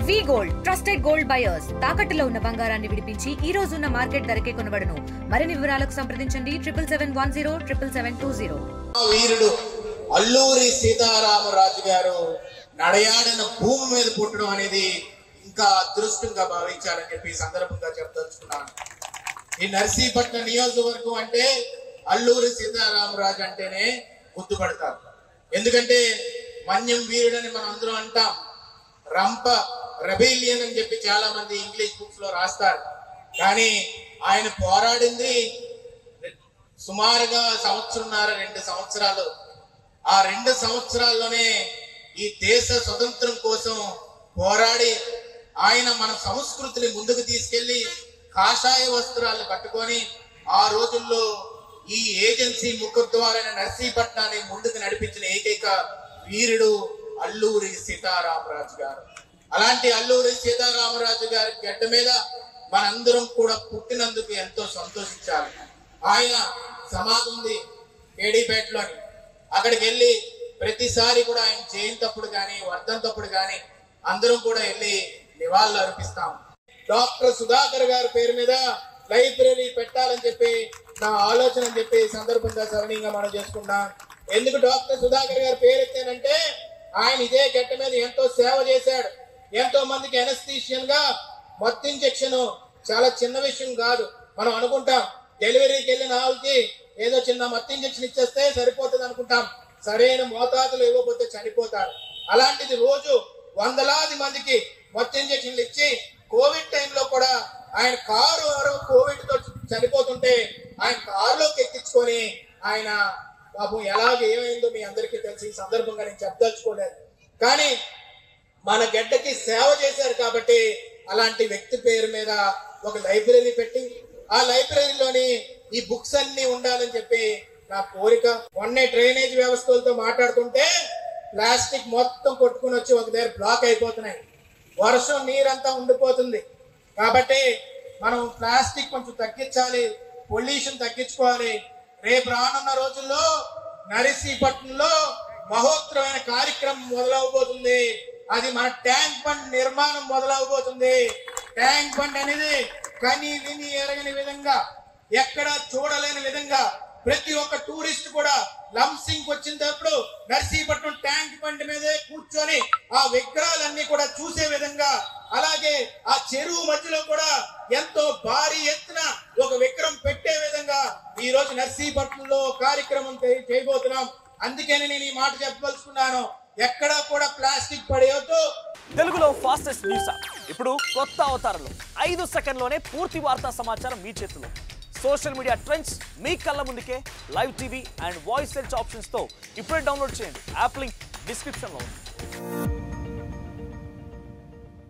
వి gold trusted gold buyers తాకట్టులో ఉన్న బంగారాన్ని విడిపించి ఈ రోజు ఉన్న మార్కెట్ ధరకే కొనబడును. మరిన్ని వివరాలకు సంప్రదించండి 77107720. వీరుడు అల్లూరి సీతారామరాజు గారు నడయాడిన భూమి మీద పుట్టడం అనేది ఇంకా అదృష్టంగా భావించాలని చెప్పి సందర్భంగా చెప్పదలుచుకున్నాను. ఈ నర్సీపట్నం నియోజకవర్గం అంటే అల్లూరి సీతారామరాజు అంటేనే గుర్తుపడతారు. ఎందుకంటే మన్యం వీరుడని మనం అందరం అంటాం. రంప రెబెలియన్ అని చెప్పి చాలా మంది ఇంగ్లీష్ బుక్స్ లో రాస్తారు. కానీ ఆయన పోరాడింది సుమారుగా 1.5 సంవత్సరాలు. ఆ 2 సంవత్సరాల్లోనే ఈ దేశ స్వతంత్రం కోసం పోరాడి ఆయన మన సంస్కృతిని ముందుకు తీసుకెళ్లి కాషాయ వస్త్రాలు కట్టుకొని ఆ రోజుల్లో ఈ ఏజెన్సీ ముఖద్వారైన నర్సీపట్నాన్ని ముందుకు నడిపించిన ఏకైక వీరుడు అల్లూరి సీతారామరాజు గారు. అలాంటి అల్లూరి సీతారామరాజు గారి గడ్డ మీద మనందరం కూడా పుట్టినందుకు ఎంతో సంతోషించాలి. ఆయన సమాధి ఉంది కేడీపేటలోని. అక్కడికి వెళ్ళి ప్రతిసారి కూడా ఆయన జయంతప్పుడు కానీ వర్ధంతప్పుడు కానీ అందరం కూడా వెళ్ళి నివాళులు అర్పిస్తాం. డాక్టర్ సుధాకర్ గారి పేరు మీద లైబ్రరీ పెట్టాలని చెప్పి నా ఆలోచన అని చెప్పి సందర్భంగా సవనీయంగా మనం చేసుకుంటాం. ఎందుకు డాక్టర్ సుధాకర్ గారి పేరు ఎత్తానంటే ఆయన ఇదే గట్ట మీద ఎంతో సేవ చేశాడు. ఎంతో మందికి ఎనస్థీషియన్ గా మత్తు ఇంజెక్షన్ చాలా చిన్న విషయం కాదు. మనం అనుకుంటాం డెలివరీకి వెళ్ళిన వాళ్ళకి ఏదో చిన్న మత్తు ఇంజెక్షన్ ఇచ్చేస్తే సరిపోతుంది అనుకుంటాం. సరైన మోతాదులు ఇవ్వకపోతే చనిపోతారు. అలాంటిది రోజు వందలాది మందికి మత్తు ఇంజెక్షన్లు ఇచ్చి కోవిడ్ టైంలో కూడా ఆయన కారు కోవిడ్ తో చనిపోతుంటే ఆయన కారులోకి ఎక్కించుకొని ఆయన పాపం ఏమైందో మీ అందరికీ తెలిసి ఈ సందర్భంగా నేను చెప్పదలుచుకోలేదు. కానీ మన గడ్డకి సేవ చేశారు కాబట్టి అలాంటి వ్యక్తి పేరు మీద ఒక లైబ్రరీ పెట్టి ఆ లైబ్రరీలోని ఈ బుక్స్ అన్ని ఉండాలని చెప్పి నా కోరిక. మొన్నే డ్రైనేజ్ వ్యవస్థలతో మాట్లాడుతుంటే ప్లాస్టిక్ మొత్తం కొట్టుకుని వచ్చి ఒక దగ్గర బ్లాక్ అయిపోతున్నాయి. వర్షం నీరంతా ఉండిపోతుంది. కాబట్టి మనం ప్లాస్టిక్ కొంచెం తగ్గించాలి, పొల్యూషన్ తగ్గించుకోవాలి. రేపు రానున్న రోజుల్లో నర్సీపట్నంలో మహోత్తరమైన కార్యక్రమం మొదలవబోతుంది. అది మన ట్యాంక్ బండ్ నిర్మాణం మొదలవబోతుంది. ట్యాంక్ బండ్ అనేది కని విని ఎరగని విధంగా, ఎక్కడ చూడలేని విధంగా ప్రతి ఒక్క టూరిస్ట్ కూడా లంసింగ్ వచ్చినప్పుడు నర్సీపట్నం ట్యాంక్ బండ్ మీదే కూర్చొని ఆ విగ్రహాలన్నీ కూడా చూసే విధంగా, అలాగే ఆ చెరువు మధ్యలో కూడా ఎంతో భారీ ఎత్తున ఒక విగ్రహం పెట్టే విధంగా ఈ రోజు నర్సీపట్నంలో కార్యక్రమం చేయబోతున్నాం. అందుకని నేను ఈ మాట చెప్పదలుచుకున్నాను. ఎక్కడా కూడా ప్లాస్టిక్ పడేయొద్దు. తెలుగులో ఫాస్టెస్ట్ న్యూస్ ఇప్పుడు కొత్త అవతారంలో 5 సెకండ్లోనే పూర్తి వార్తా సమాచారం మీ చేతిలో. సోషల్ మీడియా ట్రెండ్స్ మీ కళ్ళ ముందుకే live TV and voice search options తో ఇప్పుడే డౌన్లోడ్ చేయండి. యాప్ లింక్ డిస్క్రిప్షన్ లో ఉంది.